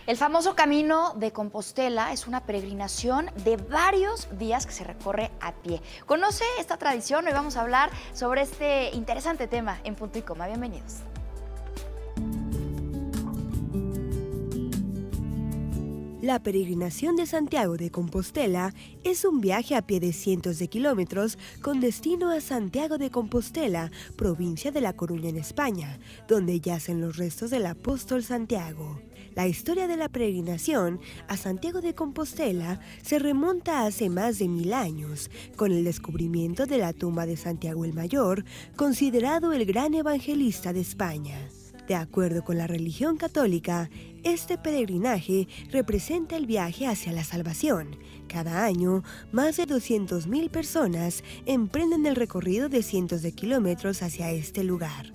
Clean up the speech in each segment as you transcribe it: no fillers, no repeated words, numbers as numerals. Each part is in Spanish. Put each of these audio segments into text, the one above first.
El famoso Camino de Compostela es una peregrinación de varios días que se recorre a pie. ¿Conoce esta tradición? Hoy vamos a hablar sobre este interesante tema en Punto y Coma. Bienvenidos. La peregrinación de Santiago de Compostela es un viaje a pie de cientos de kilómetros con destino a Santiago de Compostela, provincia de La Coruña en España, donde yacen los restos del apóstol Santiago. La historia de la peregrinación a Santiago de Compostela se remonta hace más de 1000 años, con el descubrimiento de la tumba de Santiago el Mayor, considerado el gran evangelista de España. De acuerdo con la religión católica, este peregrinaje representa el viaje hacia la salvación. Cada año, más de 200.000 personas emprenden el recorrido de cientos de kilómetros hacia este lugar.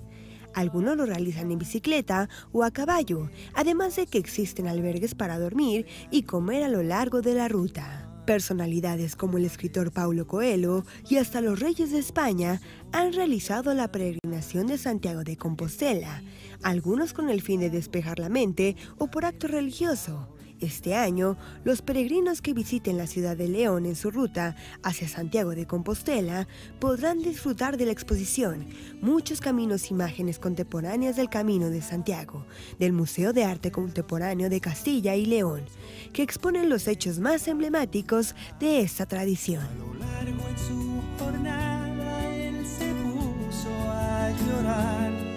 Algunos lo realizan en bicicleta o a caballo, además de que existen albergues para dormir y comer a lo largo de la ruta. Personalidades como el escritor Paulo Coelho y hasta los reyes de España han realizado la peregrinación de Santiago de Compostela, algunos con el fin de despejar la mente o por acto religioso. Este año, los peregrinos que visiten la ciudad de León en su ruta hacia Santiago de Compostela podrán disfrutar de la exposición Muchos Caminos, Imágenes Contemporáneas del Camino de Santiago, del Museo de Arte Contemporáneo de Castilla y León, que exponen los hechos más emblemáticos de esta tradición. A lo largo en su jornada, él se puso a llorar.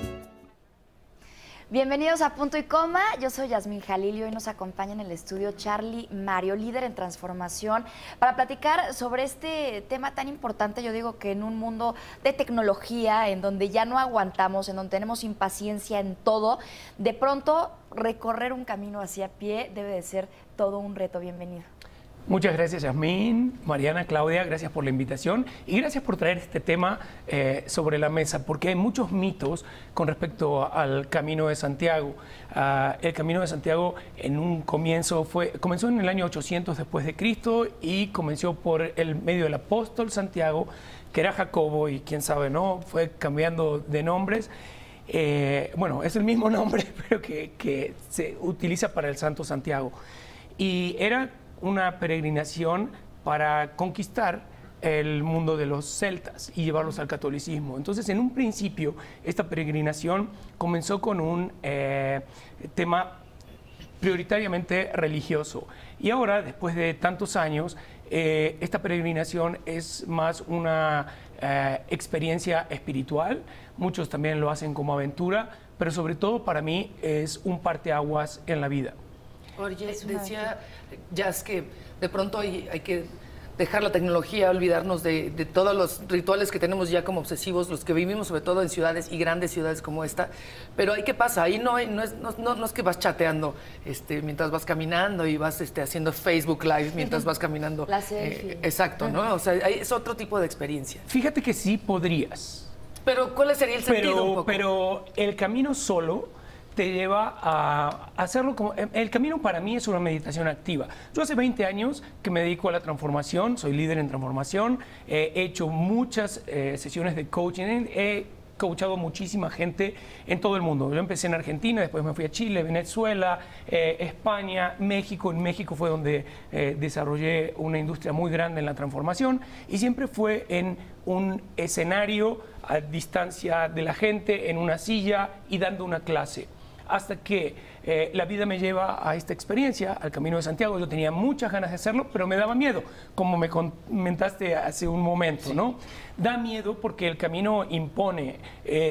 Bienvenidos a Punto y Coma, yo soy Yasmín Jalil y hoy nos acompaña en el estudio Charly Mario, líder en transformación, para platicar sobre este tema tan importante. Yo digo que en un mundo de tecnología, en donde ya no aguantamos, en donde tenemos impaciencia en todo, de pronto recorrer un camino hacia pie debe de ser todo un reto. Bienvenido. Muchas gracias, Yasmín, Mariana, Claudia, gracias por la invitación y gracias por traer este tema sobre la mesa, porque hay muchos mitos con respecto al Camino de Santiago. El Camino de Santiago en un comienzo comenzó en el año 800 después de Cristo y comenzó por el medio del apóstol Santiago, que era Jacobo y quién sabe, ¿no? Fue cambiando de nombres. Bueno, es el mismo nombre, pero que se utiliza para el Santo Santiago. Y era una peregrinación para conquistar el mundo de los celtas y llevarlos al catolicismo. Entonces, en un principio, esta peregrinación comenzó con un tema prioritariamente religioso. Y ahora, después de tantos años, esta peregrinación es más una experiencia espiritual. Muchos también lo hacen como aventura, pero sobre todo para mí es un parteaguas en la vida. Oye, decía Jazz que de pronto hay que dejar la tecnología, olvidarnos de todos los rituales que tenemos ya como obsesivos, los que vivimos sobre todo en ciudades y grandes ciudades como esta. Pero ahí, ¿qué pasa? Ahí no es que vas chateando mientras vas caminando y vas haciendo Facebook Live mientras vas caminando. La selfie. Exacto, ¿no? O sea, es otro tipo de experiencia. Fíjate que sí podrías. Pero ¿cuál sería el sentido un poco? Pero el camino solo te lleva a hacerlo como... El camino para mí es una meditación activa. Yo hace 20 años que me dedico a la transformación, soy líder en transformación, he hecho muchas sesiones de coaching, he coachado muchísima gente en todo el mundo. Yo empecé en Argentina, después me fui a Chile, Venezuela, España, México. En México fue donde desarrollé una industria muy grande en la transformación y siempre fue en un escenario a distancia de la gente, en una silla y dando una clase. Hasta que la vida me lleva a esta experiencia, al Camino de Santiago. Yo tenía muchas ganas de hacerlo, pero me daba miedo, como me comentaste hace un momento, sí, ¿no? Da miedo porque el camino impone,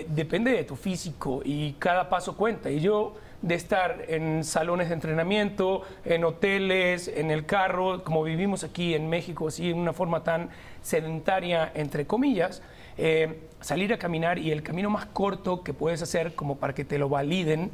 depende de tu físico y cada paso cuenta. Y yo, de estar en salones de entrenamiento, en hoteles, en el carro, como vivimos aquí en México, así, de una forma tan sedentaria, entre comillas, salir a caminar y el camino más corto que puedes hacer como para que te validen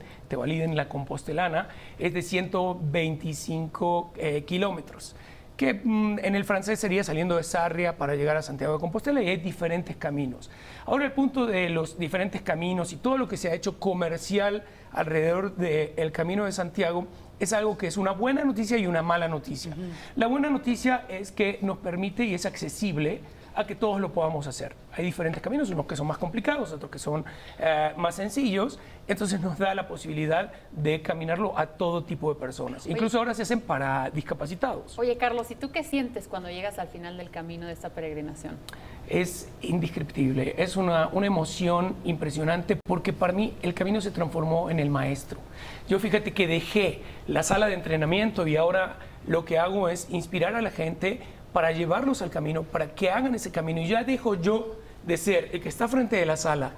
la compostelana, es de 125 kilómetros, que en el francés sería saliendo de Sarria para llegar a Santiago de Compostela, y hay diferentes caminos. Ahora, el punto de los diferentes caminos y todo lo que se ha hecho comercial alrededor del Camino de Santiago es algo que es una buena noticia y una mala noticia. La buena noticia es que nos permite y es accesible a que todos lo podamos hacer. Hay diferentes caminos, unos que son más complicados, otros que son más sencillos, entonces nos da la posibilidad de caminarlo a todo tipo de personas. Incluso ahora se hacen para discapacitados. Oye, Carlos, ¿y tú qué sientes cuando llegas al final del camino de esta peregrinación? Es indescriptible, es una emoción impresionante porque para mí el camino se transformó en el maestro. Yo fíjate que dejé la sala de entrenamiento y ahora lo que hago es inspirar a la gente para llevarlos al camino, para que hagan ese camino. Y ya dejo yo de ser el que está frente de la sala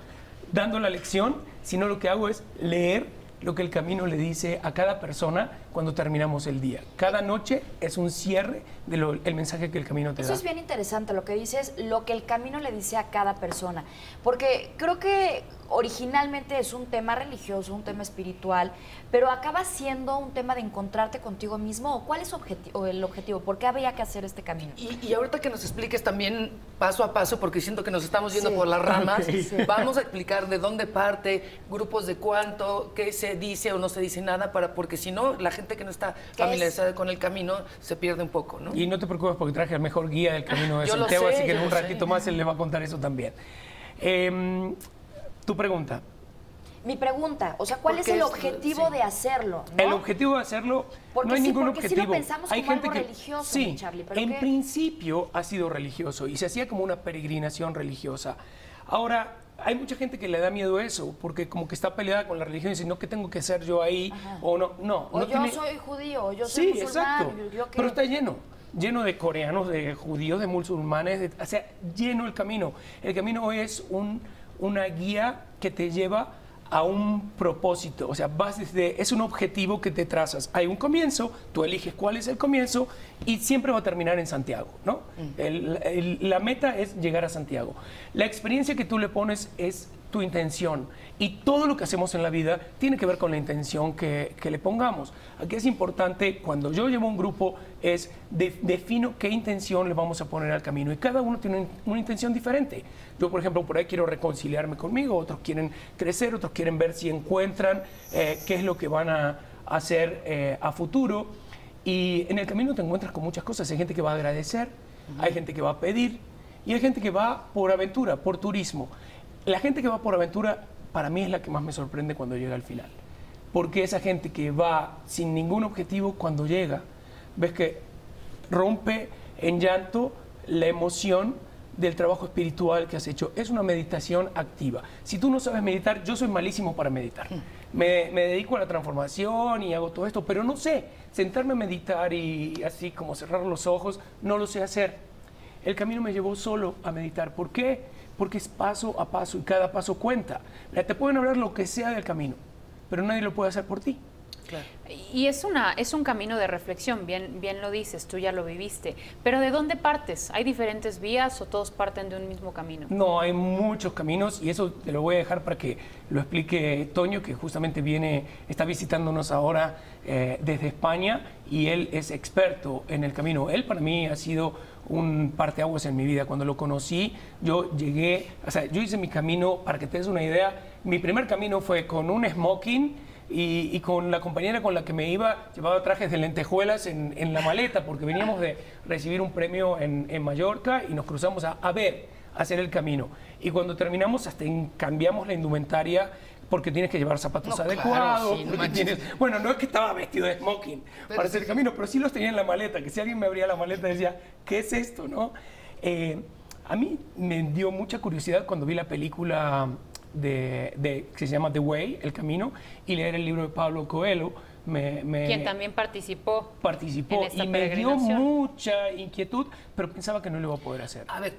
dando la lección, sino lo que hago es leer lo que el camino le dice a cada persona cuando terminamos el día. Cada noche es un cierre del mensaje que el camino te da. Eso es bien interesante lo que dices, lo que el camino le dice a cada persona, porque creo que originalmente es un tema religioso, un tema espiritual, pero acaba siendo un tema de encontrarte contigo mismo. ¿O cuál es el objetivo? ¿Por qué había que hacer este camino? Y ahorita que nos expliques también paso a paso, porque siento que nos estamos yendo por las ramas, vamos a explicar de dónde parte, grupos de cuánto, qué se dice o no se dice nada, porque si no, la gente que no está familiarizada con el camino se pierde un poco, ¿no? Y no te preocupes porque traje al mejor guía del camino de Santiago, así que en un ratito más él le va a contar eso también. Tu pregunta. Mi pregunta, o sea, ¿cuál es el objetivo de hacerlo? ¿No? El objetivo de hacerlo, porque no hay ningún porque objetivo. Sí lo pensamos como algo religioso, sí, Charlie, pero en principio ha sido religioso y se hacía como una peregrinación religiosa. Ahora, hay mucha gente que le da miedo eso, porque como que está peleada con la religión y dice, no, ¿qué tengo que hacer yo ahí? O no. O yo soy judío, o yo soy musulmán. Exacto. ¿Yo qué? Pero está lleno de coreanos, de judíos, de musulmanes, o sea, lleno el camino. El camino es una guía que te lleva a un propósito, o sea, es un objetivo que te trazas. Hay un comienzo, tú eliges cuál es el comienzo y siempre va a terminar en Santiago, ¿no? La meta es llegar a Santiago. La experiencia que tú le pones es tu intención y todo lo que hacemos en la vida tiene que ver con la intención que le pongamos. Aquí es importante, cuando yo llevo un grupo, es defino qué intención le vamos a poner al camino y cada uno tiene una intención diferente. Yo, por ejemplo, por ahí quiero reconciliarme conmigo, otros quieren crecer, otros quieren ver si encuentran qué es lo que van a hacer a futuro. Y en el camino te encuentras con muchas cosas. Hay gente que va a agradecer, hay gente que va a pedir y hay gente que va por aventura, por turismo. La gente que va por aventura, para mí es la que más me sorprende cuando llega al final. Porque esa gente que va sin ningún objetivo, cuando llega, ves que rompe en llanto la emoción del trabajo espiritual que has hecho. Es una meditación activa. Si tú no sabes meditar, yo soy malísimo para meditar. Me dedico a la transformación y hago todo esto, pero no sé, sentarme a meditar y así como cerrar los ojos, no lo sé hacer. El camino me llevó solo a meditar. ¿Por qué? Porque es paso a paso y cada paso cuenta. Te pueden hablar lo que sea del camino, pero nadie lo puede hacer por ti. Claro. Y es un camino de reflexión, bien lo dices, tú ya lo viviste. Pero ¿de dónde partes? ¿Hay diferentes vías o todos parten de un mismo camino? No, hay muchos caminos y eso te lo voy a dejar para que lo explique Toño, que justamente está visitándonos ahora desde España y él es experto en el camino. Él para mí ha sido un parteaguas en mi vida. Cuando lo conocí, yo hice mi camino, para que te des una idea, mi primer camino fue con un smoking y con la compañera con la que me iba, llevaba trajes de lentejuelas en la maleta, porque veníamos de recibir un premio en Mallorca y nos cruzamos a hacer el camino. Y cuando terminamos, hasta cambiamos la indumentaria, porque tienes que llevar zapatos adecuados. Claro, sí, bueno, no es que estaba vestido de smoking para hacer el camino, pero sí los tenía en la maleta, que si alguien me abría la maleta decía, ¿qué es esto? ¿No? A mí me dio mucha curiosidad cuando vi la película que se llama The Way, El Camino, y leer el libro de Pablo Coelho. Quien también participó en esta y me dio peregrinación. Mucha inquietud, pero pensaba que no lo iba a poder hacer. A ver,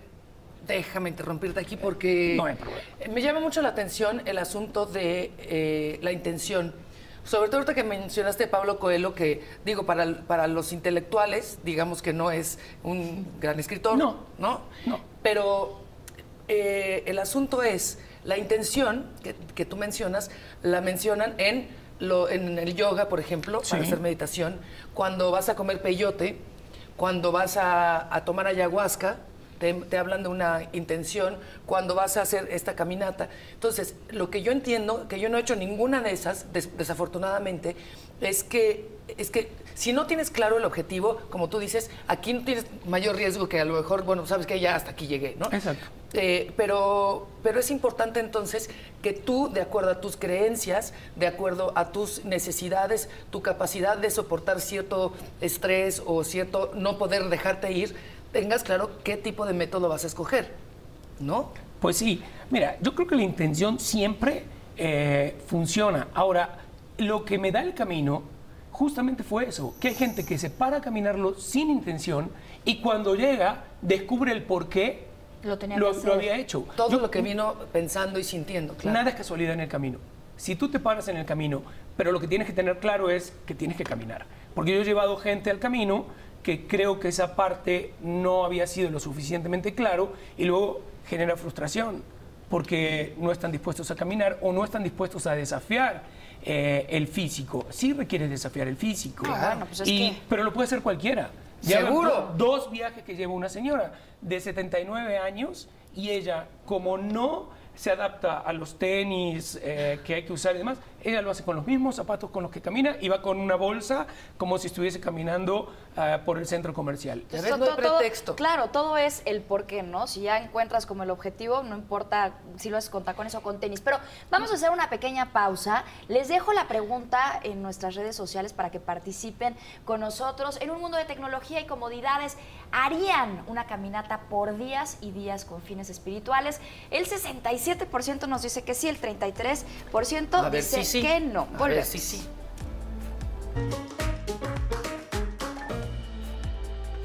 déjame interrumpirte aquí porque No hay problema. Me llama mucho la atención el asunto de la intención. Sobre todo ahorita que mencionaste a Pablo Coelho, que digo, para los intelectuales, digamos que no es un gran escritor. No. Pero el asunto es, la intención que tú mencionas, la mencionan en el yoga, por ejemplo, para hacer meditación, cuando vas a comer peyote, cuando vas a tomar ayahuasca, te hablan de una intención cuando vas a hacer esta caminata. Entonces, lo que yo entiendo, que yo no he hecho ninguna de esas, desafortunadamente, es que si no tienes claro el objetivo, como tú dices, aquí no tienes mayor riesgo que a lo mejor, bueno, sabes que ya hasta aquí llegué, ¿no? Exacto. Pero es importante entonces que tú, de acuerdo a tus creencias, de acuerdo a tus necesidades, tu capacidad de soportar cierto estrés o cierto no poder dejarte ir, tengas claro qué tipo de método vas a escoger, ¿no? Pues sí, mira, yo creo que la intención siempre funciona. Ahora, lo que me da el camino justamente fue eso, que hay gente que se para a caminarlo sin intención y cuando llega descubre el por qué lo había hecho. Todo lo que vino pensando y sintiendo, claro. Nada es casualidad en el camino. Si tú te paras en el camino, pero lo que tienes que tener claro es que tienes que caminar. Porque yo he llevado gente al camino que creo que esa parte no había sido lo suficientemente claro y luego genera frustración porque no están dispuestos a caminar o no están dispuestos a desafiar el físico. Sí requiere desafiar el físico. Bueno, pues pero lo puede hacer cualquiera. ¿Seguro? Dos viajes que lleva una señora de 79 años y ella, como no se adapta a los tenis que hay que usar y demás, ella lo hace con los mismos zapatos con los que camina y va con una bolsa como si estuviese caminando por el centro comercial. Entonces, no hay pretexto. Claro, todo es el por qué, ¿no? Si ya encuentras como el objetivo, no importa si lo haces con tacones o con tenis. Pero vamos a hacer una pequeña pausa. Les dejo la pregunta en nuestras redes sociales para que participen con nosotros. En un mundo de tecnología y comodidades, ¿harían una caminata por días y días con fines espirituales? El 67% nos dice que sí, el 33% dice que no. Volvemos. Sí.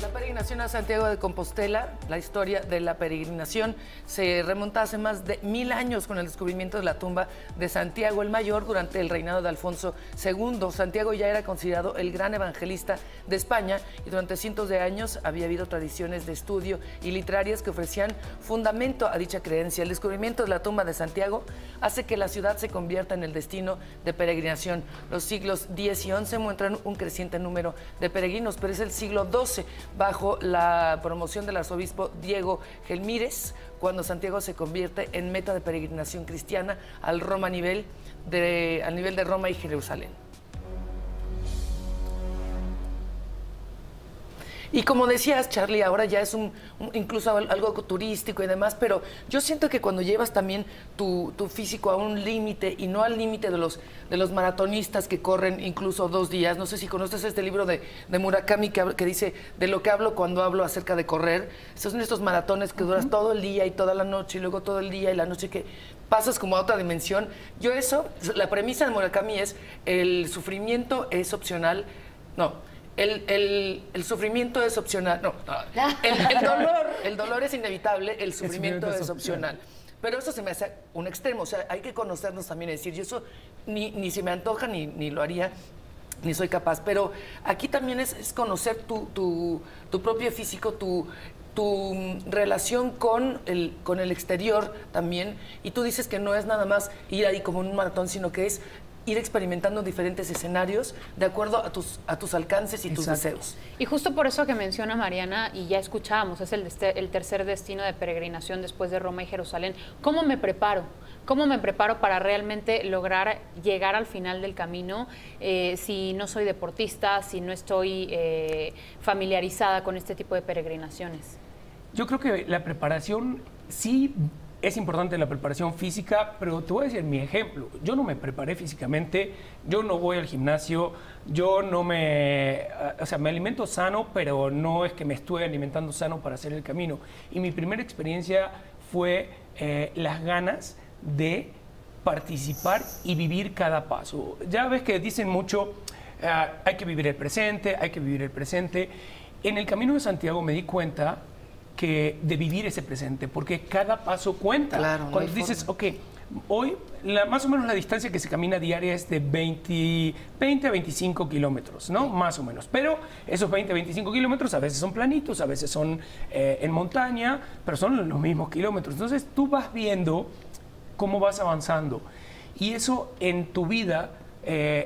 La peregrinación a Santiago de Compostela, la historia de la peregrinación se remonta hace más de 1000 años con el descubrimiento de la tumba de Santiago el Mayor durante el reinado de Alfonso II. Santiago ya era considerado el gran evangelista de España y durante cientos de años había habido tradiciones de estudio y literarias que ofrecían fundamento a dicha creencia. El descubrimiento de la tumba de Santiago hace que la ciudad se convierta en el destino de peregrinación. Los siglos X y XI muestran un creciente número de peregrinos, pero es el siglo XII, bajo la promoción del arzobispo Diego Gelmírez, cuando Santiago se convierte en meta de peregrinación cristiana al nivel de Roma y Jerusalén. Y como decías, Charly, ahora ya es incluso algo turístico y demás, pero yo siento que cuando llevas también tu físico a un límite y no al límite de los maratonistas que corren incluso 2 días, no sé si conoces este libro de Murakami que dice de lo que hablo cuando hablo acerca de correr, son estos maratones que duras todo el día y toda la noche y luego todo el día y la noche que pasas como a otra dimensión. La premisa de Murakami es el sufrimiento es opcional, el sufrimiento es opcional. El dolor es inevitable, el sufrimiento es opcional. Pero eso se me hace un extremo. O sea, hay que conocernos también y decir, yo eso ni se me antoja, ni lo haría, ni soy capaz. Pero aquí también es conocer tu propio físico, tu relación con el exterior también. Y tú dices que no es nada más ir ahí como en un maratón, sino que es ir experimentando diferentes escenarios de acuerdo a tus alcances y tus deseos. Y justo por eso que menciona Mariana, y ya escuchábamos, es el tercer destino de peregrinación después de Roma y Jerusalén. ¿Cómo me preparo? ¿Cómo me preparo para realmente lograr llegar al final del camino si no soy deportista, si no estoy familiarizada con este tipo de peregrinaciones? Yo creo que la preparación sí es importante, la preparación física, pero te voy a decir mi ejemplo. Yo no me preparé físicamente, yo no voy al gimnasio, yo no me alimento sano, pero no es que me estoy alimentando sano para hacer el camino. Y mi primera experiencia fue las ganas de participar y vivir cada paso. Ya ves que dicen mucho, hay que vivir el presente, hay que vivir el presente. En el Camino de Santiago me di cuenta de vivir ese presente, porque cada paso cuenta. Claro, cuando dices, ok, hoy más o menos la distancia que se camina diaria es de 20 a 25 kilómetros, ¿no? Más o menos. Pero esos 20 a 25 kilómetros a veces son planitos, a veces son en montaña, pero son los mismos kilómetros. Entonces tú vas viendo cómo vas avanzando. Y eso en tu vida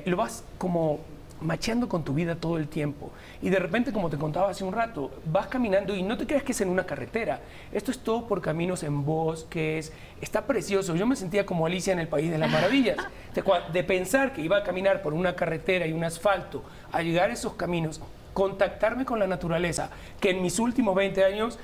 lo vas como macheando con tu vida todo el tiempo. Y de repente, como te contaba hace un rato, vas caminando y no te creas que es en una carretera. Esto es todo por caminos en bosques. Está precioso. Yo me sentía como Alicia en el País de las Maravillas. De pensar que iba a caminar por una carretera y un asfalto, a llegar a esos caminos, contactarme con la naturaleza, que en mis últimos 20 años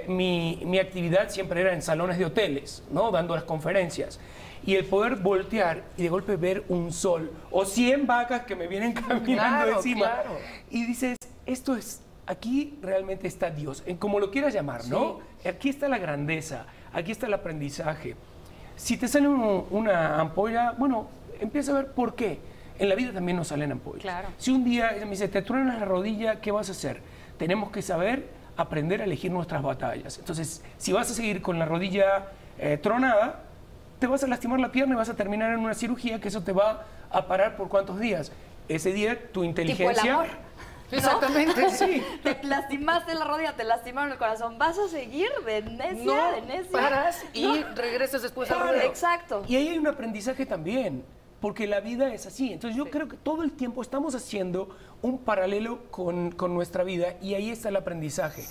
mi actividad siempre era en salones de hoteles, ¿no? Dando las conferencias. Y el poder voltear y de golpe ver un sol o 100 vacas que me vienen caminando encima. Claro. Y dices, esto es, aquí realmente está Dios, en como lo quieras llamar, ¿no? Sí. Aquí está la grandeza, aquí está el aprendizaje. Si te sale una ampolla, bueno, empieza a ver por qué. En la vida también nos salen ampollas. Claro. Si un día me dice, te truenas la rodilla, ¿qué vas a hacer? Tenemos que saber aprender a elegir nuestras batallas. Entonces, si vas a seguir con la rodilla tronada, te vas a lastimar la pierna y vas a terminar en una cirugía que eso te va a parar por cuántos días. Ese día tu inteligencia... Tipo el amor. Exactamente, ¿no? sí. Te lastimaste la rodilla, te lastimaron el corazón. ¿Vas a seguir de necia, no, de necia? Paras y regresas después al ruedo. Exacto. Y ahí hay un aprendizaje también, porque la vida es así. Entonces yo creo que todo el tiempo estamos haciendo un paralelo con nuestra vida y ahí está el aprendizaje.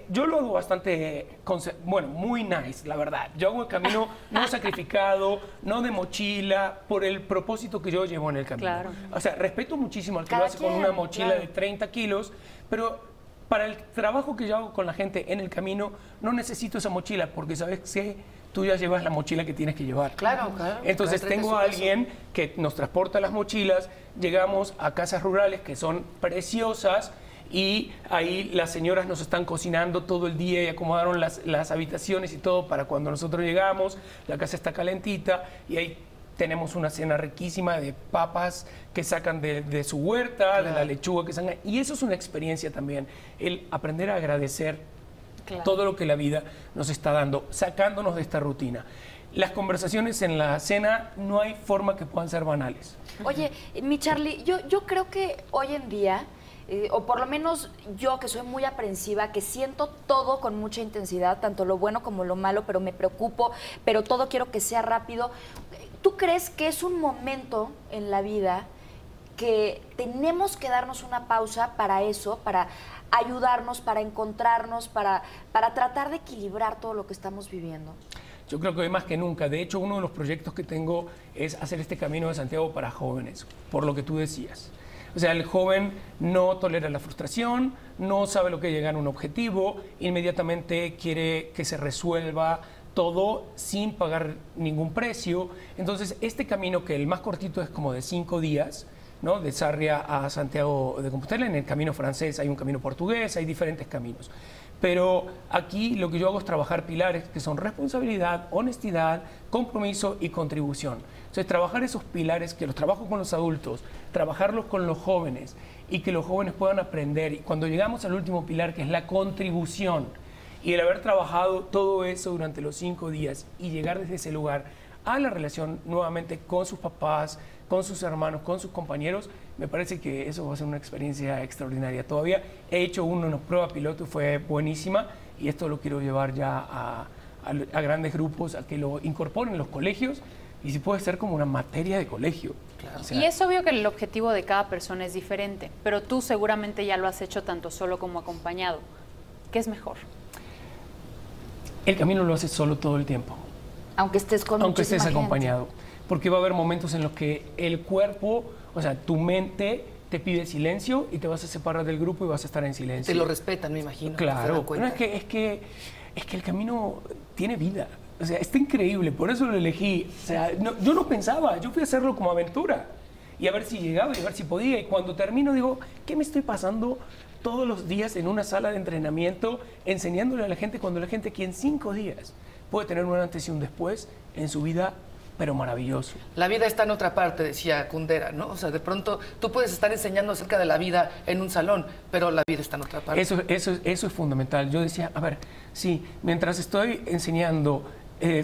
Yo lo hago bastante, bueno, muy nice, la verdad. Yo hago el camino no sacrificado, no de mochila, por el propósito que yo llevo en el camino. Claro. O sea, respeto muchísimo al que lo hace con una mochila de 30 kilos, pero para el trabajo que yo hago con la gente en el camino, no necesito esa mochila, porque sabes que tú ya llevas la mochila que tienes que llevar. Claro, claro. Entonces tengo a alguien que nos transporta las mochilas, llegamos a casas rurales que son preciosas, y ahí las señoras nos están cocinando todo el día y acomodaron las habitaciones y todo para cuando nosotros llegamos, la casa está calentita y ahí tenemos una cena riquísima de papas que sacan de su huerta, claro, de la lechuga que sacan, y eso es una experiencia también, el aprender a agradecer todo lo que la vida nos está dando, sacándonos de esta rutina. Las conversaciones en la cena no hay forma que puedan ser banales. Oye, mi Charly, yo creo que hoy en día... o por lo menos yo, que soy muy aprensiva, que siento todo con mucha intensidad, tanto lo bueno como lo malo, pero me preocupo, pero todo quiero que sea rápido. ¿Tú crees que es un momento en la vida que tenemos que darnos una pausa para eso, para ayudarnos, para encontrarnos, para tratar de equilibrar todo lo que estamos viviendo? Yo creo que hoy más que nunca. De hecho, uno de los proyectos que tengo es hacer este Camino de Santiago para jóvenes, por lo que tú decías. O sea, el joven no tolera la frustración, no sabe lo que es llegar a un objetivo, inmediatamente quiere que se resuelva todo sin pagar ningún precio. Entonces, este camino, que el más cortito es como de 5 días, ¿no? De Sarria a Santiago de Compostela, en el camino francés hay un camino portugués, hay diferentes caminos. Pero aquí lo que yo hago es trabajar pilares que son responsabilidad, honestidad, compromiso y contribución. Entonces, trabajar esos pilares, que los trabajo con los adultos, trabajarlos con los jóvenes y que los jóvenes puedan aprender. Y cuando llegamos al último pilar, que es la contribución, y el haber trabajado todo eso durante los 5 días y llegar desde ese lugar a la relación nuevamente con sus papás, con sus hermanos, con sus compañeros, me parece que eso va a ser una experiencia extraordinaria. Todavía he hecho una prueba piloto y fue buenísima, y esto lo quiero llevar ya a grandes grupos, a que lo incorporen en los colegios, y si puede ser como una materia de colegio. Claro. O sea, y es obvio que el objetivo de cada persona es diferente, pero tú seguramente ya lo has hecho tanto solo como acompañado. ¿Qué es mejor? El camino lo haces solo todo el tiempo. Aunque estés con Aunque estés gente. acompañado. Porque va a haber momentos en los que el cuerpo, o sea, tu mente te pide silencio y te vas a separar del grupo y vas a estar en silencio. Te lo respetan, me imagino. Claro. Bueno, es que el camino tiene vida. O sea, está increíble, por eso lo elegí. O sea, yo no pensaba, yo fui a hacerlo como aventura. Y a ver si llegaba y a ver si podía. Y cuando termino digo, ¿qué me estoy pasando todos los días en una sala de entrenamiento enseñándole a la gente, cuando la gente aquí en 5 días puede tener un antes y un después en su vida, pero maravilloso? La vida está en otra parte, decía Kundera, ¿no? O sea, de pronto tú puedes estar enseñando acerca de la vida en un salón, pero la vida está en otra parte. Eso es fundamental. Yo decía, a ver, sí, mientras estoy enseñando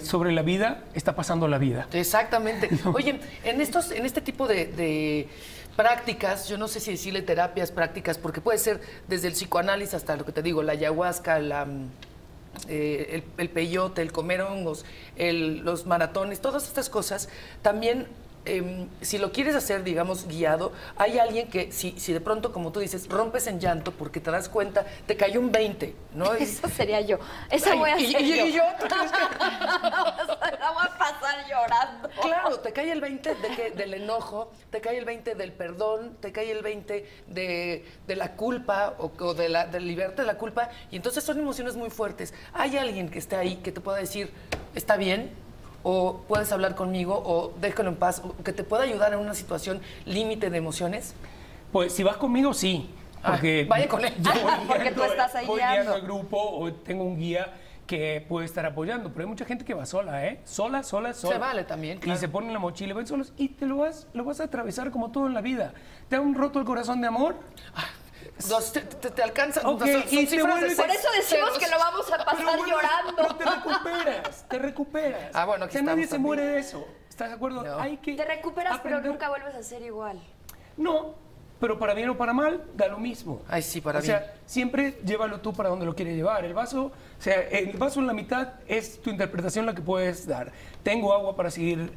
sobre la vida, está pasando la vida. Exactamente. Oye, en este tipo de prácticas, yo no sé si decirle terapias, prácticas, porque puede ser desde el psicoanálisis hasta lo que te digo, la ayahuasca, el peyote, el comer hongos, los maratones, todas estas cosas, también si lo quieres hacer, digamos, guiado, hay alguien que, si de pronto, como tú dices, rompes en llanto porque te das cuenta, te cayó un 20, ¿no? Eso sería yo. Eso voy a hacer y yo, ¿tú crees que? La voy a pasar llorando. Claro, te cae el 20 del enojo, te cae el 20 del perdón, te cae el 20 de la culpa o de liberarte de la culpa, y entonces son emociones muy fuertes. Hay alguien que esté ahí que te pueda decir, está bien, o puedes hablar conmigo, o déjalo en paz, o que te pueda ayudar en una situación límite de emociones. Pues si vas conmigo, sí. Porque vaya con él. Porque tú estás ahí voy guiando. guiando el grupo o tengo un guía que puede estar apoyando. Pero hay mucha gente que va sola, ¿eh? Sola. Se vale también, claro. Y se ponen la mochila y van solos y lo vas a atravesar como todo en la vida. ¿Te han roto el corazón de amor? Te alcanzan. Ok, Son y te cifras de vuelves- Por eso decimos ceros. que lo vamos a pasar Pero bueno, llorando. pero te recuperas. Ah, bueno, O aquí sea, nadie estamos se también. muere de eso. ¿Estás de acuerdo? No. Hay que Te recuperas, pero aprender- nunca vuelves a ser igual. No, pero para bien o para mal, da lo mismo. Ay, sí, para O sea, siempre llévalo tú para donde lo quieres llevar. El vaso en la mitad es tu interpretación la que puedes dar. Tengo agua para seguir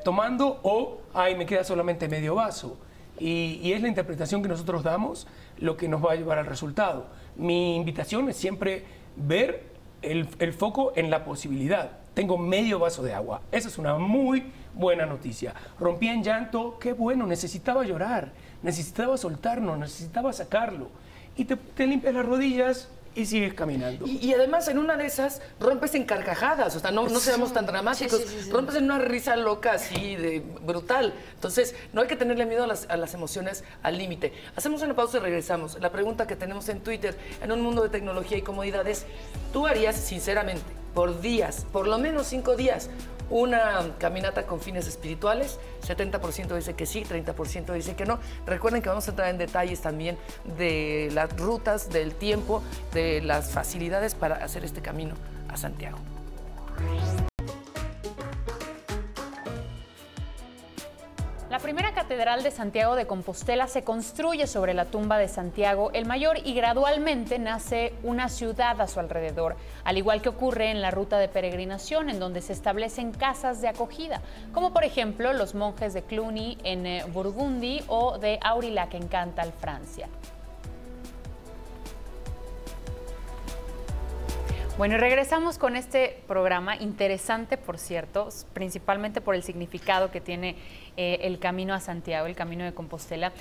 tomando o, ay, me queda solamente medio vaso. Y es la interpretación que nosotros damos lo que nos va a llevar al resultado. Mi invitación es siempre ver el foco en la posibilidad. Tengo medio vaso de agua. Esa es una muy buena noticia. Rompí en llanto, qué bueno, necesitaba llorar, necesitaba soltarlo, necesitaba sacarlo. Y te limpias las rodillas y sigues caminando. Y además, en una de esas, rompes en carcajadas. O sea, no seamos tan dramáticos. Sí. Rompes en una risa loca así, de brutal. Entonces, no hay que tenerle miedo a las emociones al límite. Hacemos una pausa y regresamos. La pregunta que tenemos en Twitter, en un mundo de tecnología y comodidades, ¿tú harías, sinceramente, por días, por lo menos 5 días, una caminata con fines espirituales? 70% dice que sí, 30% dice que no. Recuerden que vamos a entrar en detalles también de las rutas, del tiempo, de las facilidades para hacer este camino a Santiago. La primera catedral de Santiago de Compostela se construye sobre la tumba de Santiago el Mayor y gradualmente nace una ciudad a su alrededor, al igual que ocurre en la ruta de peregrinación, en donde se establecen casas de acogida, como por ejemplo los monjes de Cluny en Burgundy o de Aurillac en Cantal, Francia. Bueno, y regresamos con este programa, interesante por cierto, principalmente por el significado que tiene el camino a Santiago, el camino de Compostela.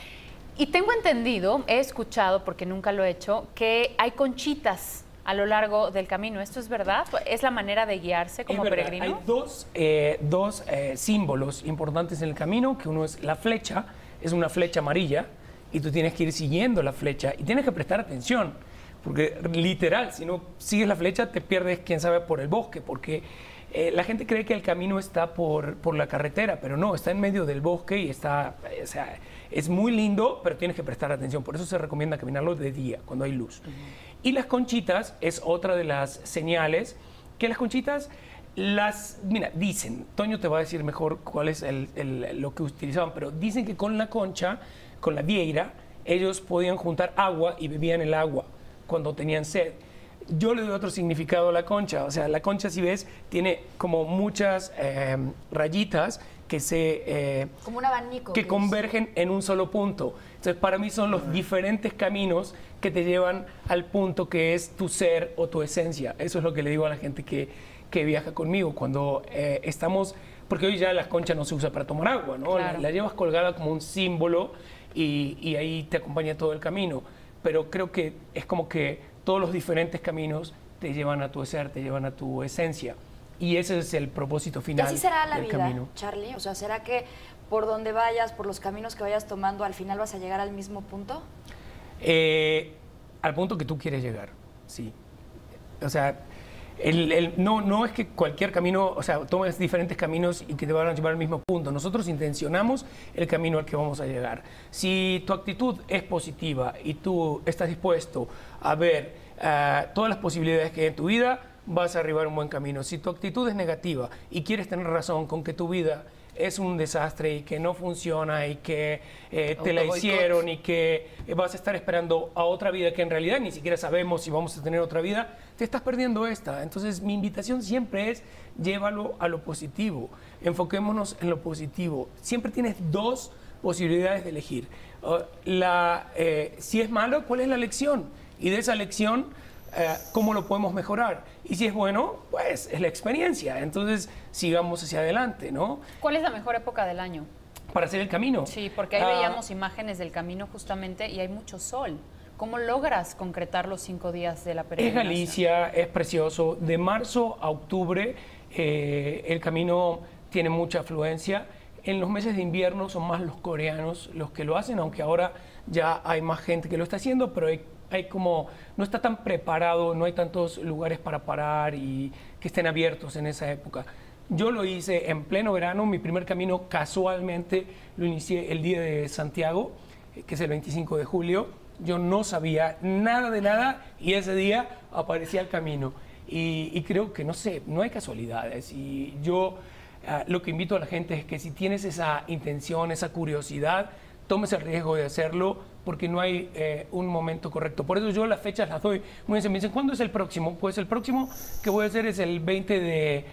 Y tengo entendido, he escuchado, porque nunca lo he hecho, que hay conchitas a lo largo del camino. ¿Esto es verdad? ¿Es la manera de guiarse como Es verdad, peregrino? hay dos símbolos importantes en el camino, que uno es la flecha, es una flecha amarilla, y tú tienes que ir siguiendo la flecha y tienes que prestar atención, porque literal, si no sigues la flecha te pierdes, quién sabe, por el bosque, porque la gente cree que el camino está por la carretera, pero no, está en medio del bosque y está, o sea, es muy lindo, pero tienes que prestar atención. Por eso se recomienda caminarlo de día, cuando hay luz. Y las conchitas es otra de las señales, que las conchitas, mira, dicen, Toño te va a decir mejor cuál es lo que utilizaban, pero dicen que con la concha, con la vieira, ellos podían juntar agua y bebían el agua cuando tenían sed. Yo le doy otro significado a la concha. O sea, la concha, si ves, tiene como muchas rayitas que como un abanico. que convergen en un solo punto. Entonces, para mí son los diferentes caminos que te llevan al punto que es tu ser o tu esencia. Eso es lo que le digo a la gente que viaja conmigo. Cuando estamos, porque hoy ya la concha no se usa para tomar agua, ¿no? Claro. La llevas colgada como un símbolo y ahí te acompaña todo el camino. Pero creo que es como que todos los diferentes caminos te llevan a tu ser, te llevan a tu esencia. Y ese es el propósito ¿Y final así será la del vida, camino. Charlie? O sea, ¿será que por donde vayas, por los caminos que vayas tomando, al final vas a llegar al mismo punto? Al punto que tú quieres llegar, sí. O sea, no es que cualquier camino, o sea, tomes diferentes caminos y que te van a llevar al mismo punto. Nosotros intencionamos el camino al que vamos a llegar. Si tu actitud es positiva y tú estás dispuesto a ver todas las posibilidades que hay en tu vida, vas a arribar a un buen camino. Si tu actitud es negativa y quieres tener razón con que tu vida es un desastre y que no funciona y que te la Autoboicot. hicieron y que vas a estar esperando a otra vida que en realidad ni siquiera sabemos si vamos a tener otra vida, te estás perdiendo esta. Entonces mi invitación siempre es llévalo a lo positivo, enfoquémonos en lo positivo. Siempre tienes dos posibilidades de elegir. Si es malo, ¿cuál es la lección? Y de esa lección, ¿cómo lo podemos mejorar? Y si es bueno, pues es la experiencia. Entonces, sigamos hacia adelante, ¿no? ¿Cuál es la mejor época del año? Para hacer el camino. Sí, porque ahí veíamos imágenes del camino justamente y hay mucho sol. ¿Cómo logras concretar los 5 días de la Es peregrinación? Galicia, es precioso. De marzo a octubre, el camino tiene mucha afluencia. En los meses de invierno son más los coreanos los que lo hacen, aunque ahora ya hay más gente que lo está haciendo, pero hay como, no está tan preparado, no hay tantos lugares para parar y que estén abiertos en esa época. Yo lo hice en pleno verano, mi primer camino casualmente lo inicié el día de Santiago, que es el 25 de julio. Yo no sabía nada de nada y ese día aparecía el camino. Y creo que, no sé, no hay casualidades. Y yo lo que invito a la gente es que si tienes esa intención, esa curiosidad, tomes el riesgo de hacerlo porque no hay un momento correcto. Por eso yo las fechas las doy. Me dicen, ¿cuándo es el próximo? Pues el próximo que voy a hacer es el 20 de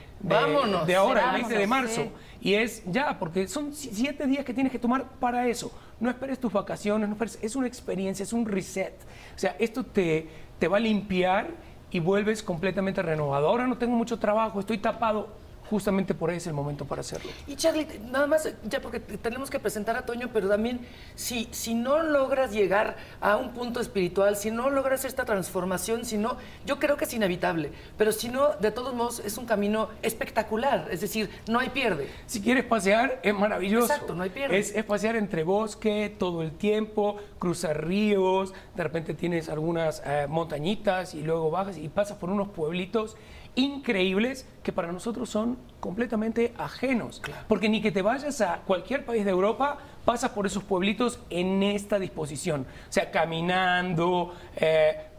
ahora, el 20 de marzo. Sí. Y es ya, porque son 7 días que tienes que tomar para eso. No esperes tus vacaciones, no esperes, es una experiencia, es un reset. O sea, esto te va a limpiar y vuelves completamente renovado. Ahora no tengo mucho trabajo, estoy tapado. Justamente por ahí es el momento para hacerlo. Y Charly, nada más, ya porque tenemos que presentar a Toño, pero también si no logras llegar a un punto espiritual, si no logras esta transformación, yo creo que es inevitable, pero si no, de todos modos, es un camino espectacular, es decir, no hay pierde. Si quieres pasear, es maravilloso. Exacto, no hay pierde. Es pasear entre bosque todo el tiempo, cruzar ríos, de repente tienes algunas montañitas y luego bajas y pasas por unos pueblitos increíbles que para nosotros son completamente ajenos. Claro. Porque ni que te vayas a cualquier país de Europa, pasas por esos pueblitos en esta disposición. O sea, caminando,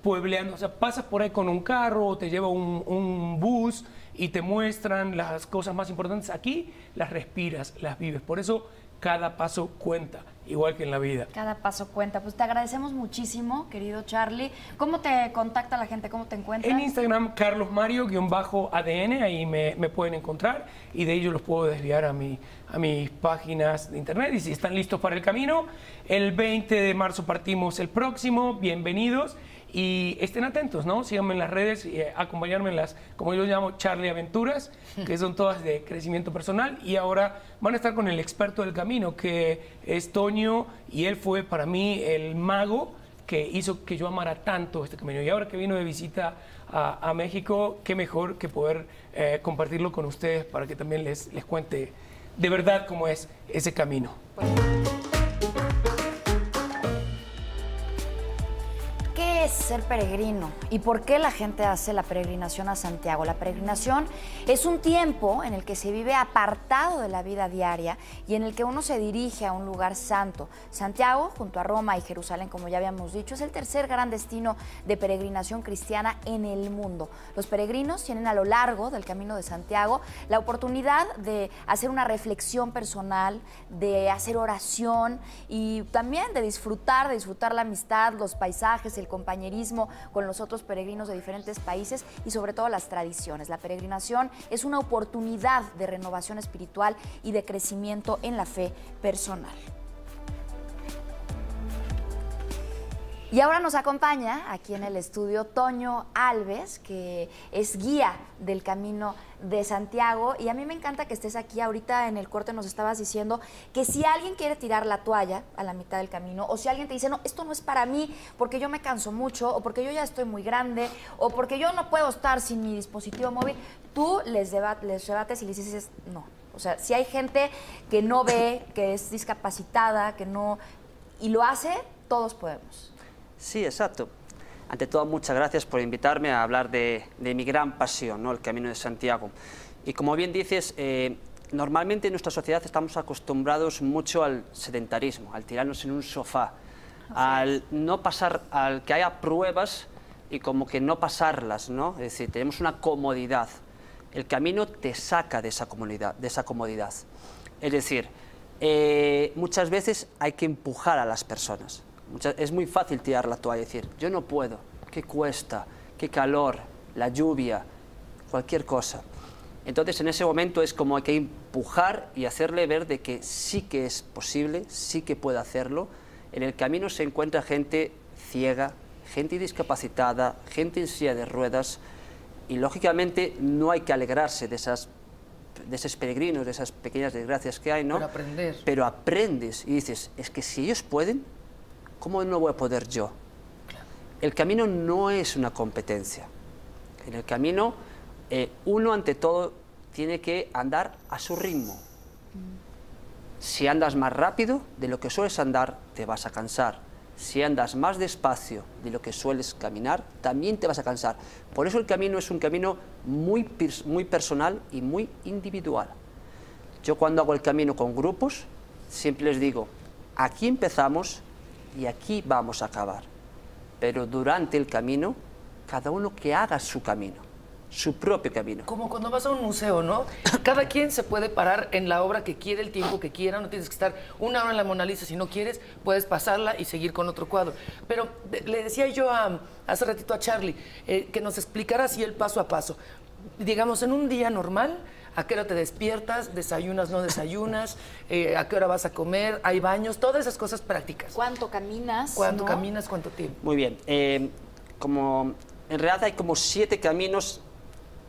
puebleando, o sea, pasas por ahí con un carro, te lleva un bus y te muestran las cosas más importantes. Aquí las respiras, las vives. Por eso cada paso cuenta, igual que en la vida. Cada paso cuenta. Pues te agradecemos muchísimo, querido Charly. ¿Cómo te contacta la gente? ¿Cómo te encuentran? En Instagram, carlosmario_ADN, ahí me pueden encontrar y de ahí yo los puedo desviar a mis páginas de internet. Y si están listos para el camino, el 20 de marzo partimos el próximo. Bienvenidos. Y estén atentos, ¿no? Síganme en las redes y acompañarme en las, como yo llamo, Charly Aventuras, que son todas de crecimiento personal. Y ahora van a estar con el experto del camino, que es Toño, y él fue para mí el mago que hizo que yo amara tanto este camino. Y ahora que vino de visita a México, qué mejor que poder compartirlo con ustedes para que también les cuente de verdad cómo es ese camino. ¿Qué es ser peregrino y por qué la gente hace la peregrinación a Santiago? La peregrinación es un tiempo en el que se vive apartado de la vida diaria y en el que uno se dirige a un lugar santo. Santiago, junto a Roma y Jerusalén, como ya habíamos dicho, es el tercer gran destino de peregrinación cristiana en el mundo. Los peregrinos tienen a lo largo del Camino de Santiago la oportunidad de hacer una reflexión personal, de hacer oración y también de disfrutar la amistad, los paisajes, el compañerismo con los otros peregrinos de diferentes países y sobre todo las tradiciones. La peregrinación es una oportunidad de renovación espiritual y de crecimiento en la fe personal. Y ahora nos acompaña aquí en el estudio Toño Alves, que es guía del Camino de Santiago. Y a mí me encanta que estés aquí. Ahorita en el corte nos estabas diciendo que si alguien quiere tirar la toalla a la mitad del camino, o si alguien te dice, no, esto no es para mí porque yo me canso mucho, o porque yo ya estoy muy grande, o porque yo no puedo estar sin mi dispositivo móvil, tú les rebates y les dices, no. O sea, si hay gente que no ve, que es discapacitada, que no, y lo hace, todos podemos. Sí, exacto. Ante todo, muchas gracias por invitarme a hablar de mi gran pasión, ¿no? El Camino de Santiago. Y como bien dices, normalmente en nuestra sociedad estamos acostumbrados mucho al sedentarismo, al tirarnos en un sofá, al no pasar, al que haya pruebas y como que no pasarlas, ¿no? Es decir, tenemos una comodidad. El camino te saca de esa comodidad. Es decir, muchas veces hay que empujar a las personas. Es muy fácil tirar la toalla y decir, yo no puedo, qué cuesta, qué calor, la lluvia, cualquier cosa. Entonces en ese momento es como hay que empujar y hacerle ver de que sí que es posible, sí que puede hacerlo. En el camino se encuentra gente ciega, gente discapacitada, gente en silla de ruedas y lógicamente no hay que alegrarse de esos peregrinos, de esas pequeñas desgracias que hay, ¿no? Pero aprender. Pero aprendes y dices, es que si ellos pueden, ¿cómo no voy a poder yo? Claro. El camino no es una competencia. En el camino uno ante todo tiene que andar a su ritmo. Si andas más rápido de lo que sueles andar, te vas a cansar. Si andas más despacio de lo que sueles caminar, también te vas a cansar. Por eso el camino es un camino muy personal y muy individual. Yo cuando hago el camino con grupos, siempre les digo, aquí empezamos y aquí vamos a acabar. Pero durante el camino, cada uno que haga su camino, su propio camino. Como cuando vas a un museo, ¿no? Cada quien se puede parar en la obra que quiere, el tiempo que quiera, no tienes que estar una hora en la Mona Lisa, si no quieres, puedes pasarla y seguir con otro cuadro. Pero le decía yo hace ratito a Charly que nos explicara así el paso a paso. Digamos, en un día normal, ¿a qué hora te despiertas? ¿Desayunas, no desayunas? ¿A qué hora vas a comer? ¿Hay baños? Todas esas cosas prácticas. ¿Cuánto caminas? ¿Cuánto ¿no? caminas? ¿Cuánto tiempo? Muy bien. Como en realidad hay como 7 caminos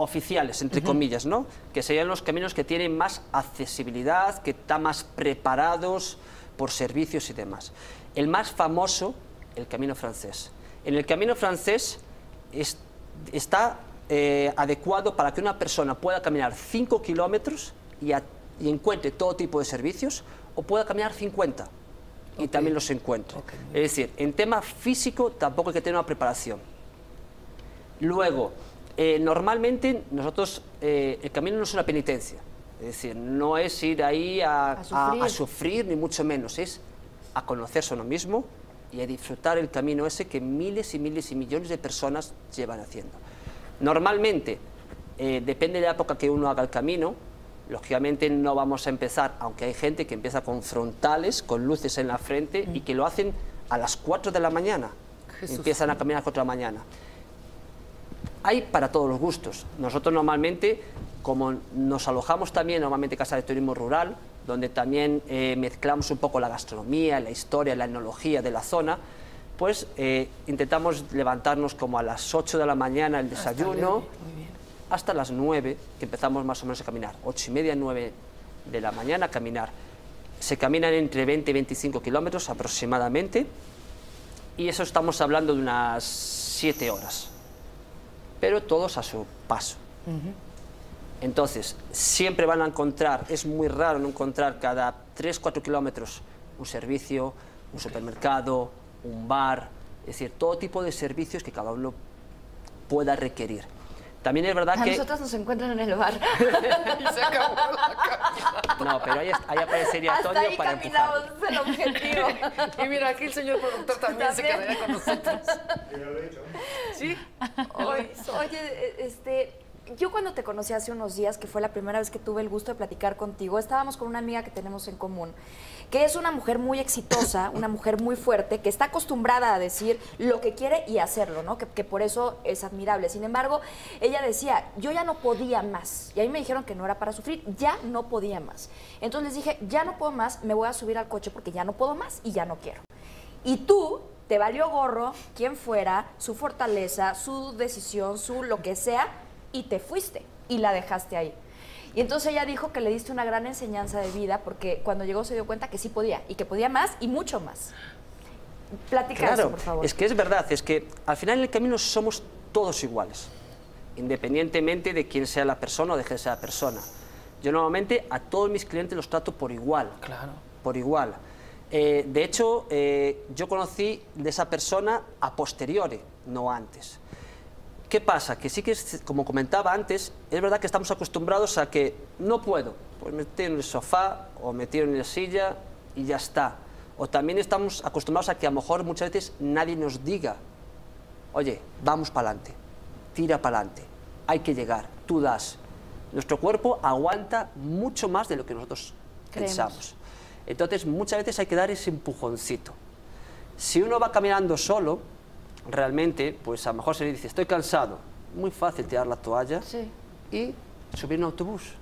oficiales, entre comillas, ¿no? Que serían los caminos que tienen más accesibilidad, que están más preparados por servicios y demás. El más famoso, el camino francés. En el camino francés está adecuado para que una persona pueda caminar 5 kilómetros y encuentre todo tipo de servicios, o pueda caminar 50 y también los encuentre. Es decir, en tema físico tampoco hay que tener una preparación. Luego, normalmente nosotros, el camino no es una penitencia, es decir, no es ir ahí a sufrir, ni mucho menos, es a conocerse a uno mismo y a disfrutar el camino ese que miles y miles y millones de personas llevan haciendo. Normalmente, depende de la época que uno haga el camino, lógicamente no vamos a empezar, aunque hay gente que empieza con frontales, con luces en la frente y que lo hacen a las 4 de la mañana, empiezan a caminar a las 4 de la mañana. Hay para todos los gustos. Nosotros normalmente, como nos alojamos también normalmente en Casa de Turismo Rural, donde también mezclamos un poco la gastronomía, la historia, la etnología de la zona, pues intentamos levantarnos como a las 8 de la mañana el desayuno, hasta las 9, que empezamos más o menos a caminar, 8 y media, 9 de la mañana a caminar. Se caminan entre 20 y 25 kilómetros aproximadamente, y eso estamos hablando de unas 7 horas. Pero todos a su paso. Entonces, siempre van a encontrar, es muy raro no encontrar cada 3-4 kilómetros un servicio, un supermercado, un bar, es decir, todo tipo de servicios que cada uno pueda requerir. También es verdad que... A nosotros nos encuentran en el bar. Y se acabó la caminata. No, pero ahí aparecería Hasta Antonio ahí para caminamos, empujar. es el objetivo. Y mira, aquí el señor productor también se quedaría con nosotros. ¿Sí? Oye, yo cuando te conocí hace unos días, que fue la primera vez que tuve el gusto de platicar contigo, estábamos con una amiga que tenemos en común, que es una mujer muy exitosa, una mujer muy fuerte, que está acostumbrada a decir lo que quiere y hacerlo, ¿no? Que por eso es admirable. Sin embargo, ella decía, yo ya no podía más. Y a mí me dijeron que no era para sufrir, ya no podía más. Entonces les dije, ya no puedo más, me voy a subir al coche porque ya no puedo más y ya no quiero. Y tú... te valió gorro quien fuera, su fortaleza, su decisión, su lo que sea, y te fuiste y la dejaste ahí. Y entonces ella dijo que le diste una gran enseñanza de vida porque cuando llegó se dio cuenta que sí podía y que podía más y mucho más. Platica eso, por favor. Es que es verdad, es que al final en el camino somos todos iguales, independientemente de quién sea la persona o de quién sea la persona. Yo normalmente a todos mis clientes los trato por igual. Claro. Por igual. De hecho, yo conocí de esa persona a posteriori, no antes. ¿Qué pasa? Que sí que, como comentaba antes, es verdad que estamos acostumbrados a que no puedo, pues me tiro en el sofá o me tiro en la silla y ya está. O también estamos acostumbrados a que a lo mejor muchas veces nadie nos diga, oye, vamos para adelante, tira para adelante, hay que llegar, tú das. Nuestro cuerpo aguanta mucho más de lo que nosotros pensamos. Entonces, muchas veces hay que dar ese empujoncito. Si uno va caminando solo, realmente, pues a lo mejor se le dice, estoy cansado. Muy fácil tirar la toalla y subir un autobús.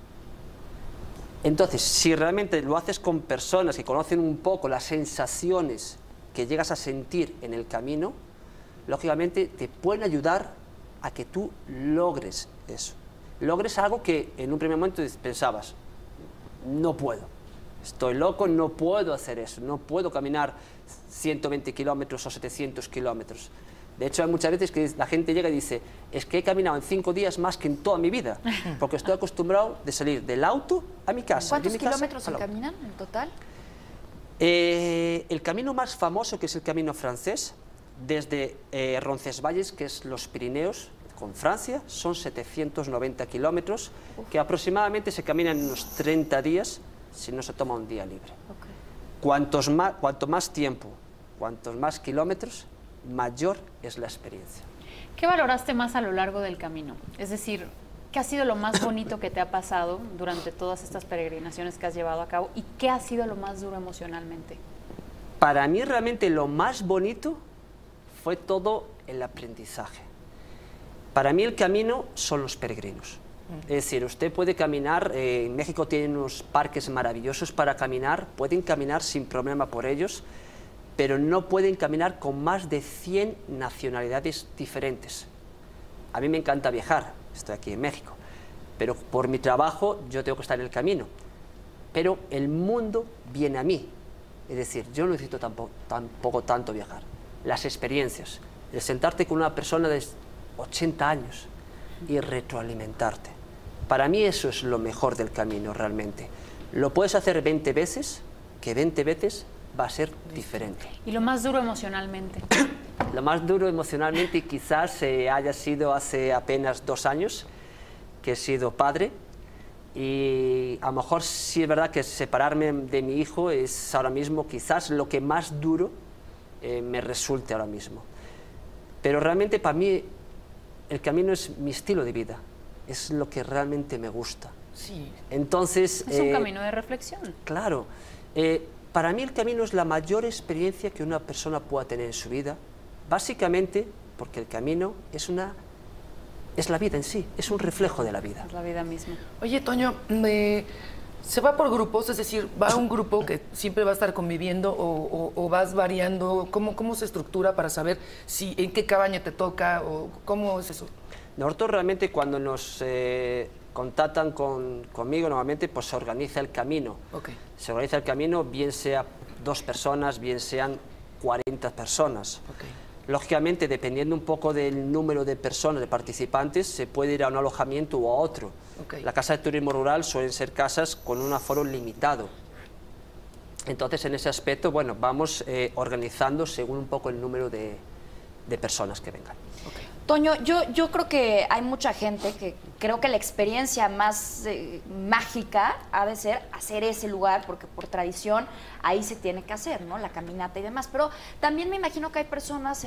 Entonces, si realmente lo haces con personas que conocen un poco las sensaciones que llegas a sentir en el camino, lógicamente te pueden ayudar a que tú logres eso. Logres algo que en un primer momento pensabas, no puedo, estoy loco, no puedo hacer eso, no puedo caminar 120 kilómetros o 700 kilómetros. De hecho, hay muchas veces que la gente llega y dice, es que he caminado en 5 días más que en toda mi vida, porque estoy acostumbrado de salir del auto a mi casa. ¿Cuántos kilómetros se caminan en total? El camino más famoso, que es el camino francés, desde Roncesvalles, que es los Pirineos, con Francia, son 790 kilómetros, que aproximadamente se caminan en unos 30 días si no se toma un día libre. Cuanto más tiempo, cuantos más kilómetros, mayor es la experiencia. ¿Qué valoraste más a lo largo del camino? Es decir, ¿qué ha sido lo más bonito que te ha pasado durante todas estas peregrinaciones que has llevado a cabo y qué ha sido lo más duro emocionalmente? Para mí realmente lo más bonito fue todo el aprendizaje. Para mí el camino son los peregrinos. Es decir, usted puede caminar, en México tienen unos parques maravillosos para caminar, pueden caminar sin problema por ellos, pero no pueden caminar con más de 100 nacionalidades diferentes. A mí me encanta viajar, estoy aquí en México, pero por mi trabajo yo tengo que estar en el camino. Pero el mundo viene a mí, es decir, yo no necesito tampoco tanto viajar. Las experiencias, el sentarte con una persona de 80 años y retroalimentarte. Para mí eso es lo mejor del camino realmente. Lo puedes hacer 20 veces, que 20 veces va a ser diferente. ¿Y lo más duro emocionalmente? Lo más duro emocionalmente quizás haya sido hace apenas 2 años, que he sido padre, y a lo mejor sí es verdad que separarme de mi hijo es ahora mismo quizás lo que más duro me resulte ahora mismo. Pero realmente para mí el camino es mi estilo de vida, es lo que realmente me gusta. Sí. Entonces, es un camino de reflexión. Claro. Para mí el camino es la mayor experiencia que una persona pueda tener en su vida, básicamente porque el camino es la vida en sí, es un reflejo de la vida. Es la vida misma. Oye, Toño, ¿se va por grupos? Es decir, ¿va un grupo que siempre va a estar conviviendo o vas variando? ¿Cómo se estructura para saber en qué cabaña te toca o cómo es eso? Nosotros realmente cuando nos contactan conmigo, normalmente pues se organiza el camino. Se organiza el camino, bien sea 2 personas, bien sean 40 personas. Lógicamente, dependiendo un poco del número de personas, de participantes, se puede ir a un alojamiento o a otro. La casa de turismo rural suelen ser casas con un aforo limitado. Entonces, en ese aspecto, bueno, vamos organizando según un poco el número de personas que vengan. Toño, yo creo que hay mucha gente que creo que la experiencia más mágica ha de ser hacer ese lugar, porque por tradición ahí se tiene que hacer, ¿no? La caminata y demás. Pero también me imagino que hay personas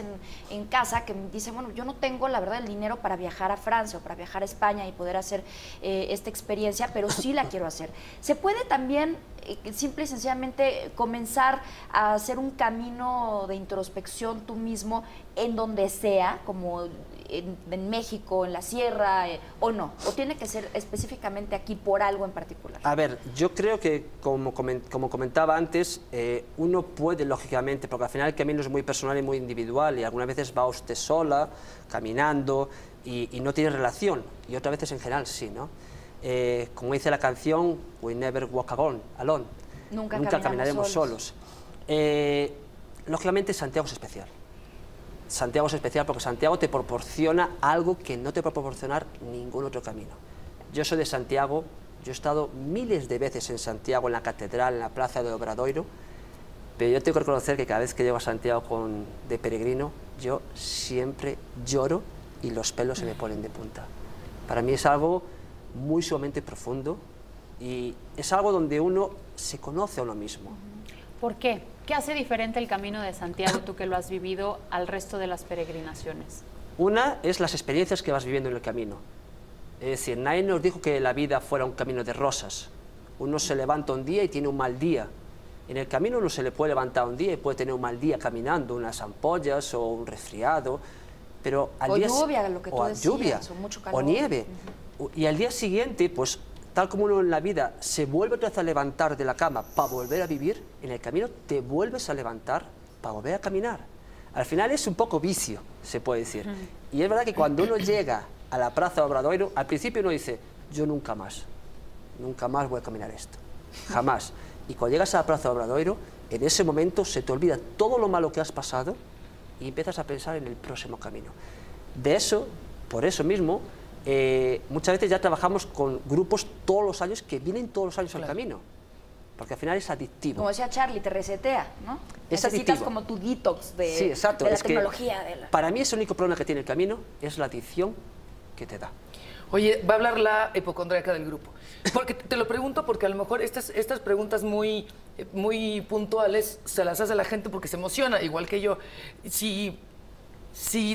en casa que dicen, bueno, yo no tengo, la verdad, el dinero para viajar a Francia o para viajar a España y poder hacer esta experiencia, pero sí la quiero hacer. ¿Se puede también simple y sencillamente comenzar a hacer un camino de introspección tú mismo en donde sea, como en México, en la sierra, o no? ¿O tiene que ser específicamente aquí por algo en particular? A ver, yo creo que, como comentaba antes, uno puede, lógicamente, porque al final el camino es muy personal y muy individual, y algunas veces va usted sola, caminando, y no tiene relación, y otras veces en general sí, ¿no? Como dice la canción, We never walk alone. Nunca caminaremos solos. Lógicamente Santiago es especial. Santiago es especial porque Santiago te proporciona algo que no te va a proporcionar ningún otro camino. Yo soy de Santiago, yo he estado miles de veces en Santiago, en la catedral, en la plaza de Obradoiro, pero yo tengo que reconocer que cada vez que llego a Santiago de peregrino, yo siempre lloro y los pelos se me ponen de punta. Para mí es algo muy sumamente profundo y es algo donde uno se conoce a uno mismo. ¿Por qué? ¿Qué hace diferente el Camino de Santiago, tú que lo has vivido, al resto de las peregrinaciones? Una es las experiencias que vas viviendo en el camino. Es decir, nadie nos dijo que la vida fuera un camino de rosas, Uno se levanta un día y tiene un mal día. En el camino uno se le puede levantar un día y puede tener un mal día caminando, unas ampollas o un resfriado, pero al día lluvia, lo que tú decías, lluvia, o mucho calor. o nieve. Y al día siguiente, pues tal como uno en la vida se vuelve otra vez a levantar de la cama para volver a vivir, en el camino te vuelves a levantar para volver a caminar. Al final es un poco vicio, se puede decir. Y es verdad que cuando uno llega a la Plaza Obradoiro, al principio uno dice, yo nunca más voy a caminar esto, jamás. Y cuando llegas a la Plaza Obradoiro, en ese momento se te olvida todo lo malo que has pasado y empiezas a pensar en el próximo camino. De eso, por eso mismo, muchas veces ya trabajamos con grupos todos los años que vienen todos los años al camino, porque al final es adictivo. Como decía Charlie, te resetea, ¿no? Es Necesitas adictivo. como tu detox de, Sí, exacto. de la Es que tecnología. para mí es el único problema que tiene el camino, es la adicción que te da. Oye, va a hablar la hipocondríaca del grupo. Porque te lo pregunto porque a lo mejor estas preguntas muy puntuales se las hace la gente porque se emociona, igual que yo. Si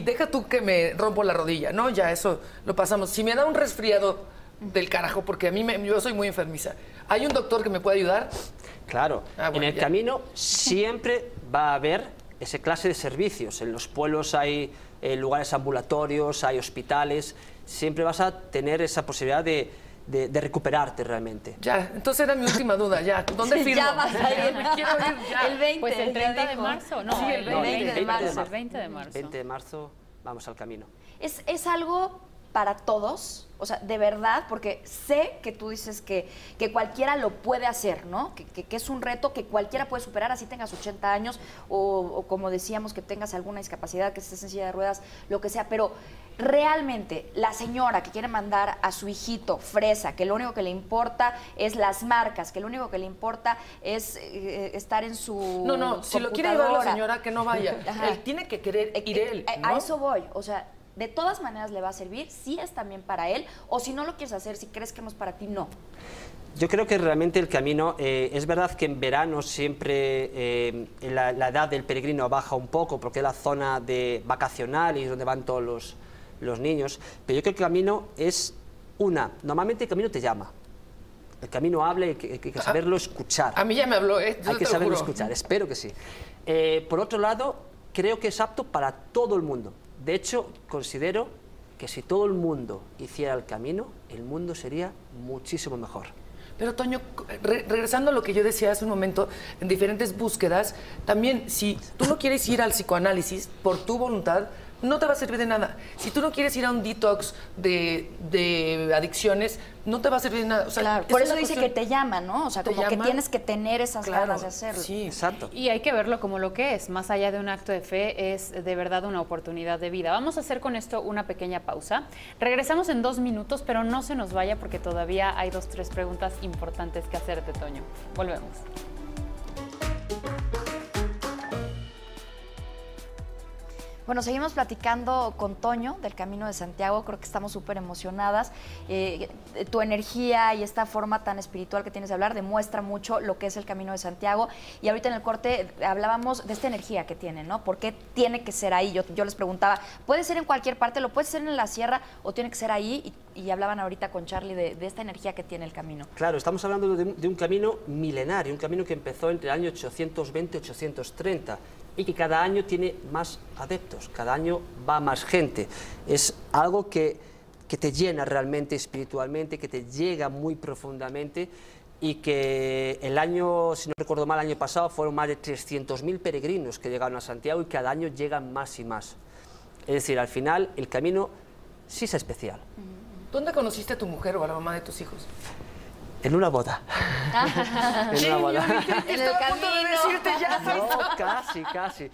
deja tú que me rompo la rodilla, ¿no? Ya eso lo pasamos. Si me da un resfriado del carajo, porque yo soy muy enfermiza, ¿hay un doctor que me puede ayudar? Claro, Bueno, en el camino siempre va a haber esa clase de servicios. En los pueblos hay lugares ambulatorios, hay hospitales, siempre vas a tener esa posibilidad de recuperarte realmente. Ya, entonces era mi última duda, ya. ¿Dónde firmo? Ya vas a ir. Me quiero ir ya. El 20. Pues el ya 30 de dijo. marzo, no, Sí, el 20 de marzo. El 20 de marzo. 20 de marzo, vamos al camino. ¿Es algo para todos? O sea, de verdad, porque sé que tú dices que cualquiera lo puede hacer, ¿no? Que es un reto que cualquiera puede superar, así tengas 80 años o como decíamos, que tengas alguna discapacidad, que estés en silla de ruedas, lo que sea, pero realmente la señora que quiere mandar a su hijito fresa, que lo único que le importa es las marcas, que lo único que le importa es estar en su No, si lo quiere llevar la computadora. señora, que no vaya. Ajá. Él tiene que querer ir él, ¿no? A eso voy, o sea, de todas maneras le va a servir, si es también para él, o si no lo quieres hacer, si crees que no es para ti, no. Yo creo que realmente el camino, es verdad que en verano siempre la edad del peregrino baja un poco, porque es la zona vacacional y es donde van todos los niños, pero yo creo que el camino es normalmente el camino te llama. El camino habla y hay que saberlo escuchar. A mí ya me habló, ¿eh? Yo Hay que te lo saberlo juro. escuchar, espero que sí. Por otro lado, creo que es apto para todo el mundo. De hecho, considero que si todo el mundo hiciera el camino, el mundo sería muchísimo mejor. Pero Toño, regresando a lo que yo decía hace un momento, en diferentes búsquedas, también si tú no quieres ir al psicoanálisis por tu voluntad, no te va a servir de nada. Si tú no quieres ir a un detox de adicciones, no te va a servir de nada. O sea, Claro, por eso dice que te llama, ¿no? O sea, ¿Te como que llama? tienes que tener esas ganas de hacerlo. Sí, Exacto. Y hay que verlo como lo que es, más allá de un acto de fe, es de verdad una oportunidad de vida. Vamos a hacer con esto una pequeña pausa. Regresamos en 2 minutos, pero no se nos vaya porque todavía hay 2, 3 preguntas importantes que hacerte, Toño. Volvemos. Bueno, seguimos platicando con Toño del Camino de Santiago, creo que estamos súper emocionadas. Tu energía y esta forma tan espiritual que tienes de hablar demuestra mucho lo que es el Camino de Santiago. Y ahorita en el corte hablábamos de esta energía que tiene, ¿no? ¿Por qué tiene que ser ahí? Yo les preguntaba, ¿puede ser en cualquier parte? ¿Lo puede ser en la sierra o tiene que ser ahí? Y hablaban ahorita con Charlie de esta energía que tiene el camino. Claro, estamos hablando de un camino milenario, un camino que empezó entre el año 820 y 830 y que cada año tiene más adeptos, cada año va más gente. Es algo que te llena realmente espiritualmente, que te llega muy profundamente y que el año, si no recuerdo mal, el año pasado fueron más de 300.000 peregrinos que llegaron a Santiago y cada año llegan más y más. Es decir, al final el camino sí es especial. ¿Dónde conociste a tu mujer o a la mamá de tus hijos? En una boda. En una boda. En el camino. No, casi.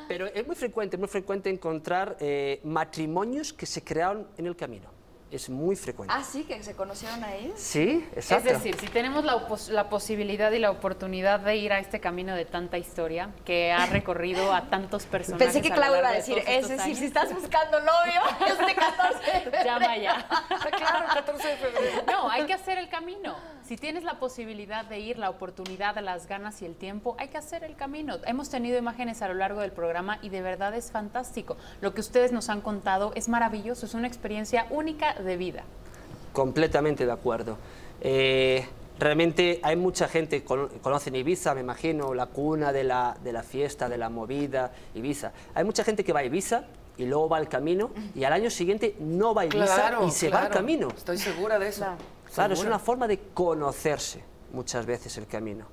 Pero es muy frecuente encontrar matrimonios que se crearon en el camino. Es muy frecuente. Ah, sí, que se conocieron ahí. Sí, exacto. Es decir, si tenemos la posibilidad y la oportunidad de ir a este camino de tanta historia que ha recorrido a tantos personajes. Pensé que a lo Clau iba largo a de decir, todos es estos decir, años. si estás buscando novio, este 14. Llama ya. Claro, 14 de febrero. No, hay que hacer el camino. Si tienes la posibilidad de ir, la oportunidad, las ganas y el tiempo, hay que hacer el camino. Hemos tenido imágenes a lo largo del programa y de verdad es fantástico. Lo que ustedes nos han contado es maravilloso, es una experiencia única de vida. Completamente de acuerdo. Realmente hay mucha gente que conoce Ibiza, me imagino, la cuna de la fiesta, de la movida, Ibiza. Hay mucha gente que va a Ibiza y luego va al Camino y al año siguiente no va a Ibiza y se va al Camino. Estoy segura de eso. Claro, es una forma de conocerse muchas veces el Camino.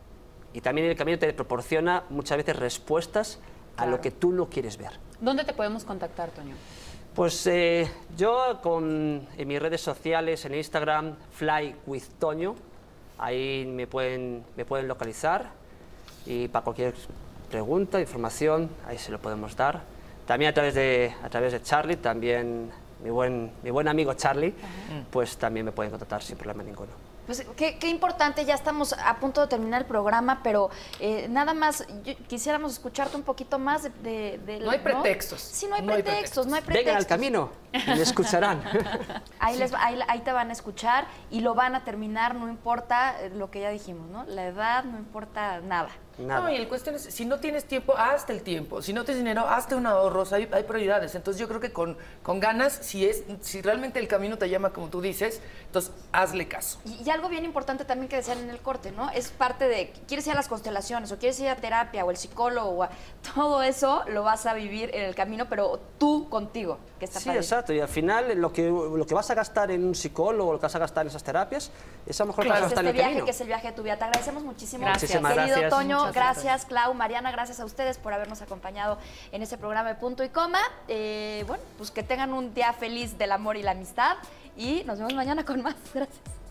Y también el Camino te proporciona muchas veces respuestas a lo que tú no quieres ver. ¿Dónde te podemos contactar, Toño? Pues yo en mis redes sociales, en Instagram, Fly with Toño, ahí me pueden localizar y para cualquier pregunta, información, ahí se lo podemos dar. También a través de Charlie, también mi buen amigo Charlie, pues también me pueden contactar sin problema ninguno. Pues qué importante, ya estamos a punto de terminar el programa, pero nada más quisiéramos escucharte un poquito más de no hay pretextos. Sí, no hay pretextos. Vengan al Camino y me escucharán. Ahí te van a escuchar y lo van a terminar, no importa lo que ya dijimos, ¿no? La edad, no importa nada. No, y el cuestión es, si no tienes tiempo, hazte el tiempo. Si no tienes dinero, hazte un ahorro. O sea, hay prioridades. Entonces yo creo que con ganas, si realmente el camino te llama como tú dices, entonces hazle caso. Y algo bien importante también que decían en el corte, ¿no? Es parte de, quieres ir a las constelaciones o quieres ir a terapia o el psicólogo, o todo eso lo vas a vivir en el camino, pero tú contigo, que está padre. Sí, exacto. Y al final lo que vas a gastar en un psicólogo, lo que vas a gastar en esas terapias, es a lo mejor que vas a gastar en el camino. Que es el viaje de tu vida. Te agradecemos muchísimo, Muchísimas querido gracias. Toño. Muchas Gracias, Clau, Mariana, gracias a ustedes por habernos acompañado en este programa de Punto y Coma. Bueno, pues que tengan un día feliz del amor y la amistad y nos vemos mañana con más. Gracias.